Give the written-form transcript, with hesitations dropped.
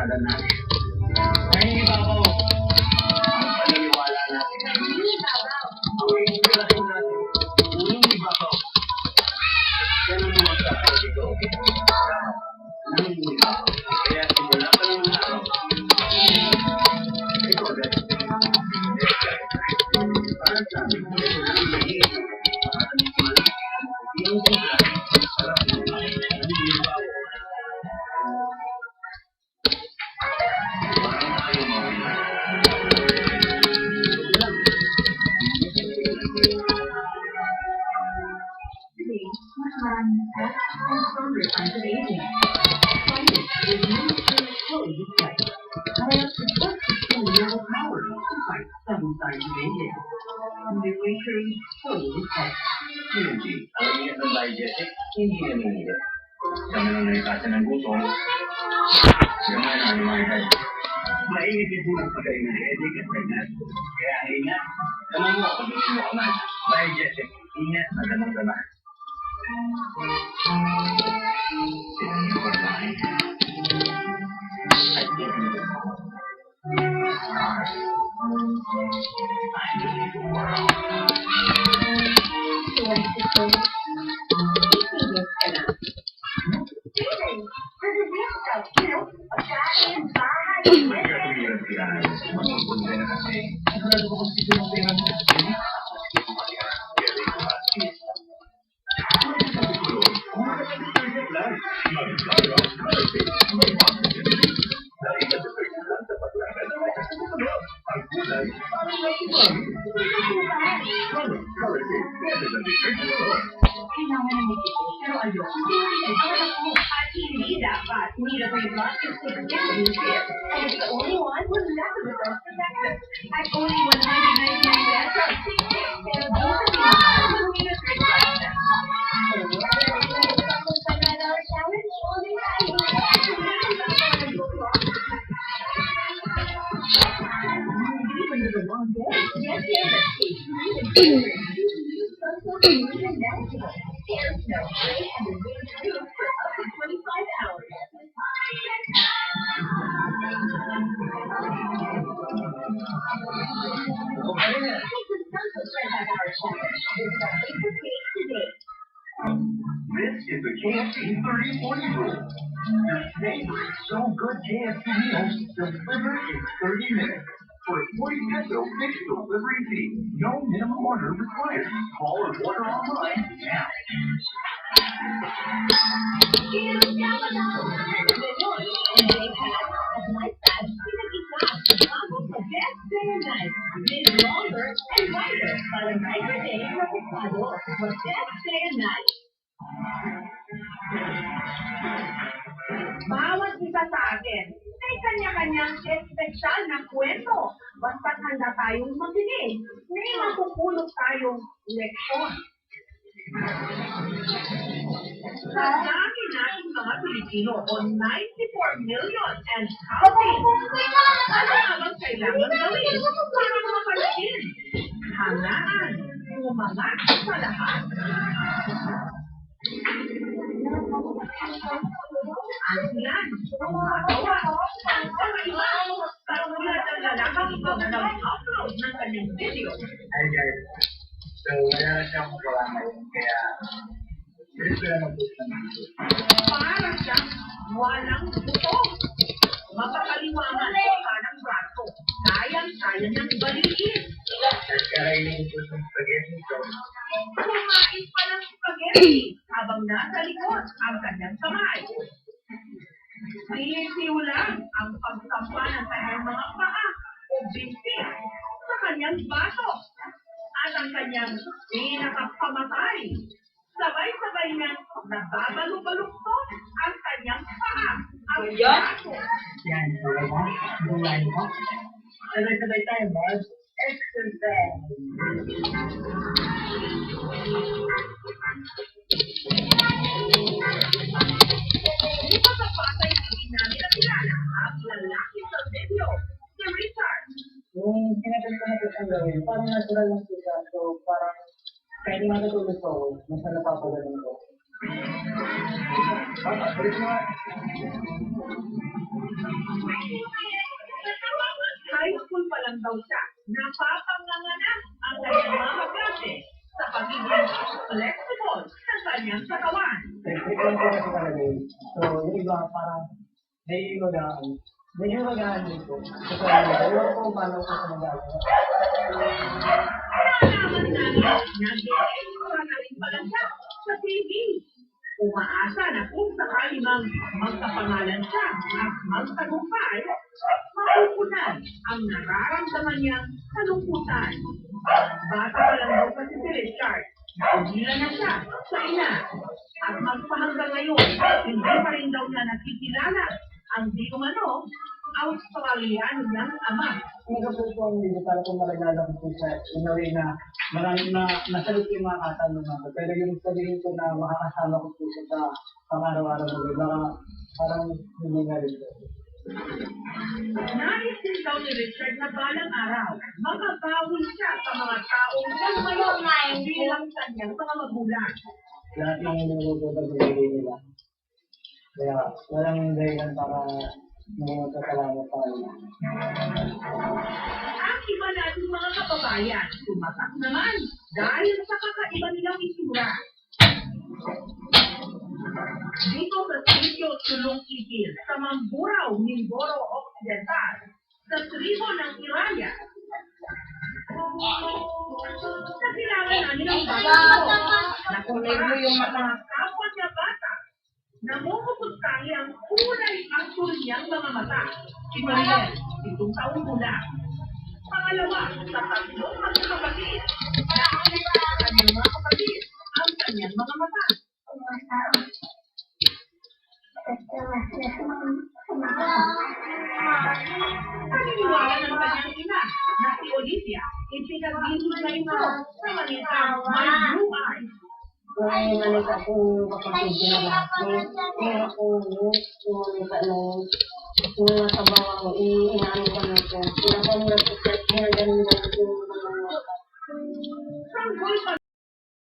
kalakadan natin. Nangingibabaw ang paniniwala natin. Ang inspirasyon natin, unang ibabaw. Ganun naman sa ito. Nangingibabaw. Kaya simula pa lang ng araw. Ito agad. Para sa amin, ito na ang naging. Yung sila, sarap ng nangingibabaw. Alam niya ng digestic, hindi naninigit. Kami nang naitasa ng gutom, siya nga na naman mainit din po ng pagkain ng headache at pregnant. Kaya ingat, naman mo kung gusto mo kaman. Digestic, ingat at damang-dama. In your mind, I give you the hope. Stars, I believe the world. Hindi dapat. Need a great lot of security here. And it's the only one who's left with us protected. At only 199 pesos. Pero dito need a great lot. This is the KFC 30-40 rule. Your favorite so good KFC meals delivered in 30 minutes. For a 40 peso fixed delivery fee. No minimum order required. Call or order online now. Bawat isa sa atin may kanya-kanyang espesyal na kwento. Basta't handa tayong makinig, may matutulog tayong leksyon. Sa dami nating mga Pilipino o 94 million and counting, ano naman kailangan gawin para mapansin? Hangaan, umangat sa lahat. Asian, magawa, pangailan, katulad ng lalakang ito na nag-upload ng kanyang video. Hi guys. So, meron siyang magawa ngayon. Kaya, pwede ko lang mag-post ng video. Para siyang walang buto. Mapapaliwangan ko ng braso. Sayang-sayang ng balikin. At kakainin ko ng spaghetti sauce. Kumain pa ng spaghetti habang nasa likod ang kanyang kamay. Sisiw lang ang pagsampa ng kanyang mga paa o binti sa kanyang baso at ang kanyang pinakapamatay. Sabay-sabay niyang nababalok-baluktot ang kanyang paa ang baso. Yan, okay ba? Bulan ko. Sabay-sabay tayo, boss. Exercise. Di ba sa patay hindi namin nakilala ang lalaki sa video, si Richard. Yung sinabi ko na po siyang gawin, parang natural lang siya. So, parang kahit matutulog ko, mas napapagaling ko. Balik mo nga. High school pa lang daw siya. Napapanganganak ang kanyang mga klase sa pagiging flexible sa kanyang katawan. Technique lang po kasi talaga yun. So, yung iba parang medyo magaan din po. So, ewan ko paano ko sa magagawa. Nalaman namin na nag-extra na rin pala siya sa TV. Umaasa na kung sakali mang magkapangalan siya at magtagumpay, mapupunan ang nararamdaman niyang kalungkutan. Bata pa lang daw kasi si Richard, nakugilan na siya sa ina. At magpahanggang ngayon, hindi pa rin daw niya nakikilala ang di umano Australiano niyang ama. Hindi ko po hindi ko para kung makalala ko po sa inaway na marami na nasalit yung mga katanungan ko. Pero yung sabihin ko na makakasama ko po siya sa pang-araw-araw mo, baka parang hindi nga rin po. Nais din daw ni Richard na balang araw, makabawal siya sa mga taong ngayon bilang kanyang mga magulang. Lahat ng niluto na binigay nila. Kaya walang dahilan para hindi magkasalamat tayo. Ang iba nating mga kababayan, tumatak naman dahil sa kakaiba nilang itsura. Dito sa sitio Tulong Itil, sa Mamburao, Mindoro Occidental, sa tribo ng Iraya. Nakilala namin ang bata ito. Nakulay mo yung mga kapwa niya bata. Namumupustali ang kulay asul niyang mga mata. Si Mariel, 7 taong mula. Pangalawa, sa tatlong magkakapatid. Nakikita sa kanyang mga kapatid ang kanyang mga mata. Paniniwala ng kanyang ina na si Olivia, ipinag-inig na ito sa manitang may blue eyes. May manita po kapatid na lahat. May ako yung manita nung nasa bawang